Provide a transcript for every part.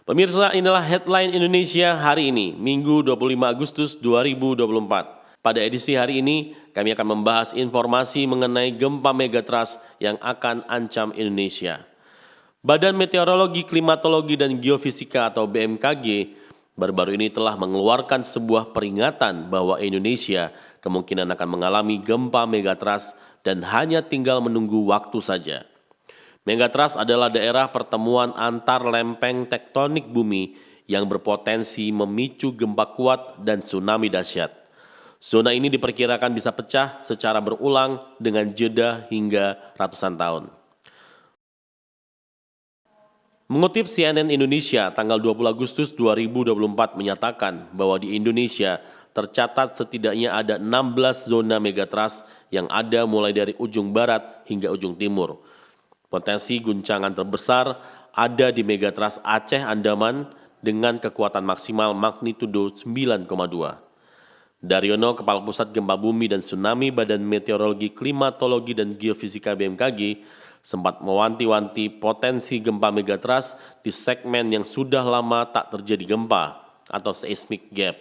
Pemirsa, inilah headline Indonesia hari ini, Minggu 25 Agustus 2024. Pada edisi hari ini, kami akan membahas informasi mengenai gempa megatrust yang akan ancam Indonesia. Badan Meteorologi, Klimatologi, dan Geofisika atau BMKG baru-baru ini telah mengeluarkan sebuah peringatan bahwa Indonesia kemungkinan akan mengalami gempa megatrust dan hanya tinggal menunggu waktu saja. Megatrust adalah daerah pertemuan antar lempeng tektonik bumi yang berpotensi memicu gempa kuat dan tsunami dahsyat. Zona ini diperkirakan bisa pecah secara berulang dengan jeda hingga ratusan tahun. Mengutip CNN Indonesia, tanggal 20 Agustus 2024 menyatakan bahwa di Indonesia tercatat setidaknya ada 16 zona megatrust yang ada mulai dari ujung barat hingga ujung timur. Potensi guncangan terbesar ada di megatrust Aceh Andaman dengan kekuatan maksimal magnitudo 9,2. Daryono, Kepala Pusat Gempa Bumi dan Tsunami Badan Meteorologi, Klimatologi, dan Geofisika BMKG, sempat mewanti-wanti potensi gempa megatrust di segmen yang sudah lama tak terjadi gempa atau seismic gap,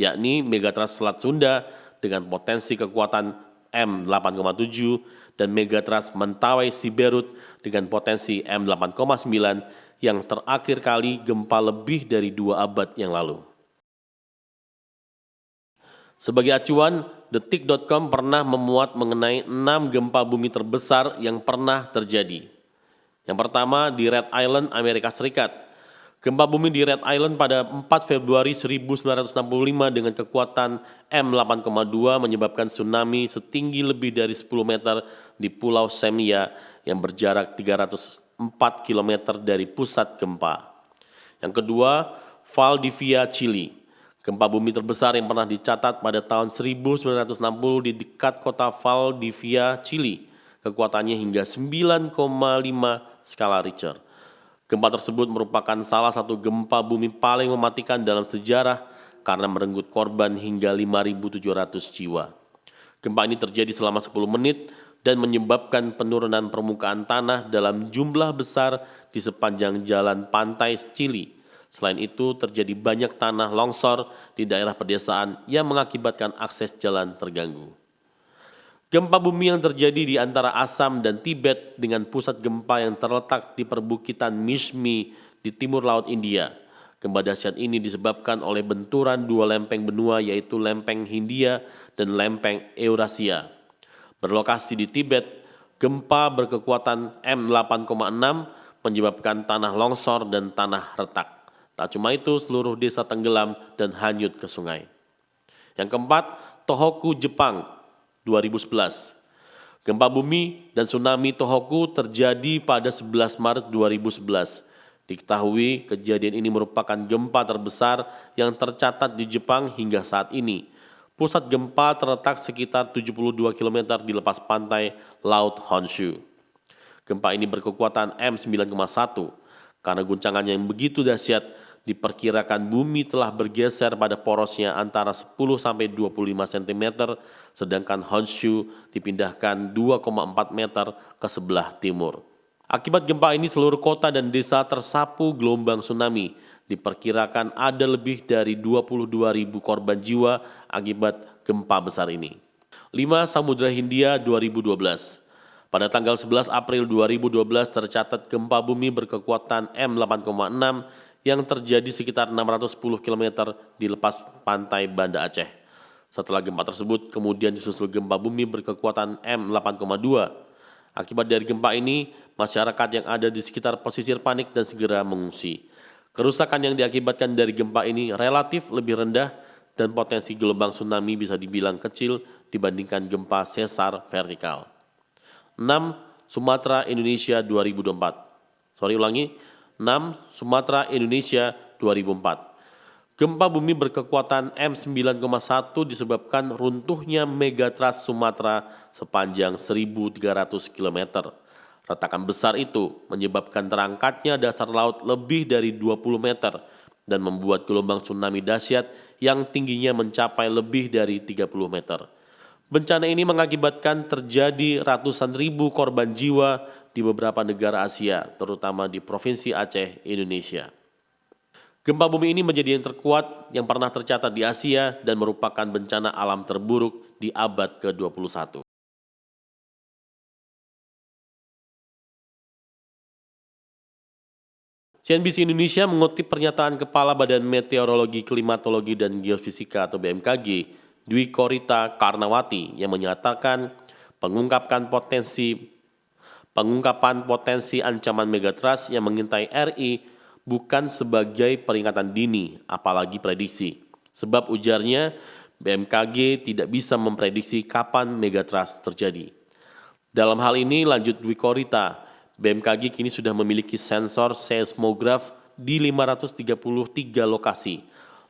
yakni megatrust Selat Sunda dengan potensi kekuatan M8,7 dan megatrust Mentawai Siberut dengan potensi M8,9 yang terakhir kali gempa lebih dari 2 abad yang lalu. Sebagai acuan, Detik.com pernah memuat mengenai 6 gempa bumi terbesar yang pernah terjadi. Yang pertama di Red Island, Amerika Serikat. Gempa bumi di Red Island pada 4 Februari 1965 dengan kekuatan M8,2 menyebabkan tsunami setinggi lebih dari 10 meter di Pulau Semia yang berjarak 304 km dari pusat gempa. Yang kedua, Valdivia, Chili. Gempa bumi terbesar yang pernah dicatat pada tahun 1960 di dekat kota Valdivia, Chili. Kekuatannya hingga 9,5 skala Richter. Gempa tersebut merupakan salah satu gempa bumi paling mematikan dalam sejarah karena merenggut korban hingga 5.700 jiwa. Gempa ini terjadi selama 10 menit dan menyebabkan penurunan permukaan tanah dalam jumlah besar di sepanjang jalan pantai Chili. Selain itu, terjadi banyak tanah longsor di daerah pedesaan yang mengakibatkan akses jalan terganggu. Gempa bumi yang terjadi di antara Assam dan Tibet dengan pusat gempa yang terletak di perbukitan Mishmi di timur laut India. Gempa dahsyat ini disebabkan oleh benturan dua lempeng benua yaitu lempeng Hindia dan lempeng Eurasia. Berlokasi di Tibet, gempa berkekuatan M8,6 menyebabkan tanah longsor dan tanah retak. Tak cuma itu, seluruh desa tenggelam dan hanyut ke sungai. Yang keempat, Tohoku, Jepang, 2011. Gempa bumi dan tsunami Tohoku terjadi pada 11 Maret 2011. Diketahui kejadian ini merupakan gempa terbesar yang tercatat di Jepang hingga saat ini. Pusat gempa terletak sekitar 72 km di lepas pantai Laut Honshu. Gempa ini berkekuatan M9,1. Karena guncangannya yang begitu dahsyat, diperkirakan bumi telah bergeser pada porosnya antara 10-25 cm, sedangkan Honshu dipindahkan 2,4 meter ke sebelah timur. Akibat gempa ini seluruh kota dan desa tersapu gelombang tsunami. Diperkirakan ada lebih dari 22.000 korban jiwa akibat gempa besar ini. 5. Samudra Hindia 2012. Pada tanggal 11 April 2012 tercatat gempa bumi berkekuatan M8,6 yang terjadi sekitar 610 km di lepas pantai Banda Aceh. Setelah gempa tersebut kemudian disusul gempa bumi berkekuatan M8,2. Akibat dari gempa ini, masyarakat yang ada di sekitar pesisir panik dan segera mengungsi. Kerusakan yang diakibatkan dari gempa ini relatif lebih rendah dan potensi gelombang tsunami bisa dibilang kecil dibandingkan gempa sesar vertikal. 6. Sumatera Indonesia 2024. 6. Sumatera Indonesia 2004. Gempa bumi berkekuatan M9,1 disebabkan runtuhnya megatrust Sumatera sepanjang 1.300 km. Retakan besar itu menyebabkan terangkatnya dasar laut lebih dari 20 meter dan membuat gelombang tsunami dahsyat yang tingginya mencapai lebih dari 30 meter. Bencana ini mengakibatkan terjadi ratusan ribu korban jiwa di beberapa negara Asia, terutama di Provinsi Aceh, Indonesia. Gempa bumi ini menjadi yang terkuat yang pernah tercatat di Asia dan merupakan bencana alam terburuk di abad ke-21. CNBC Indonesia mengutip pernyataan Kepala Badan Meteorologi, Klimatologi, dan Geofisika atau BMKG, Dwi Korita Karnawati, yang menyatakan pengungkapan potensi ancaman megatrust yang mengintai RI bukan sebagai peringatan dini, apalagi prediksi. Sebab ujarnya, BMKG tidak bisa memprediksi kapan megatrust terjadi. Dalam hal ini, lanjut Dwi Korita, BMKG kini sudah memiliki sensor seismograf di 533 lokasi.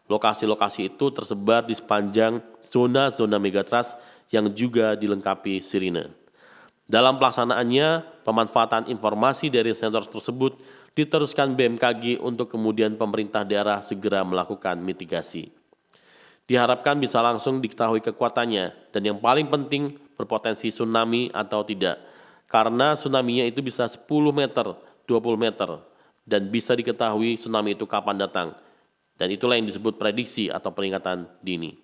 Lokasi-lokasi itu tersebar di sepanjang zona-zona megatrust yang juga dilengkapi sirine. Dalam pelaksanaannya, pemanfaatan informasi dari sensor tersebut diteruskan BMKG untuk kemudian pemerintah daerah segera melakukan mitigasi. Diharapkan bisa langsung diketahui kekuatannya dan yang paling penting berpotensi tsunami atau tidak. Karena tsunami-nya itu bisa 10 meter, 20 meter, dan bisa diketahui tsunami itu kapan datang. Dan itulah yang disebut prediksi atau peringatan dini.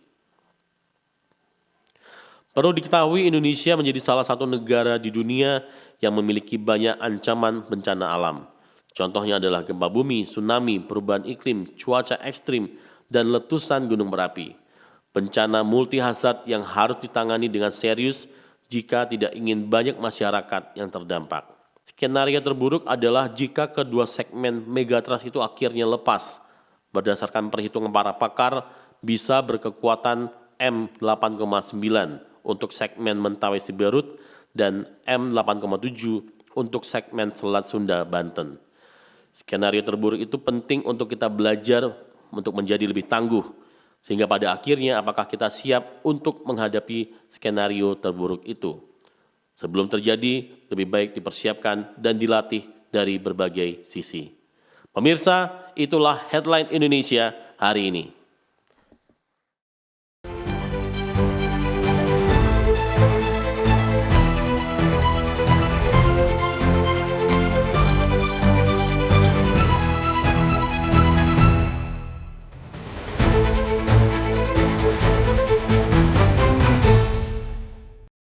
Perlu diketahui Indonesia menjadi salah satu negara di dunia yang memiliki banyak ancaman bencana alam. Contohnya adalah gempa bumi, tsunami, perubahan iklim, cuaca ekstrim, dan letusan gunung berapi. Bencana multi hazard yang harus ditangani dengan serius jika tidak ingin banyak masyarakat yang terdampak. Skenario terburuk adalah jika kedua segmen megatrust itu akhirnya lepas. Berdasarkan perhitungan para pakar, bisa berkekuatan M8,9 untuk segmen Mentawai-Siberut dan M8,7 untuk segmen Selat Sunda, Banten. Skenario terburuk itu penting untuk kita belajar untuk menjadi lebih tangguh, sehingga pada akhirnya apakah kita siap untuk menghadapi skenario terburuk itu. Sebelum terjadi, lebih baik dipersiapkan dan dilatih dari berbagai sisi. Pemirsa, itulah Headline Indonesia hari ini.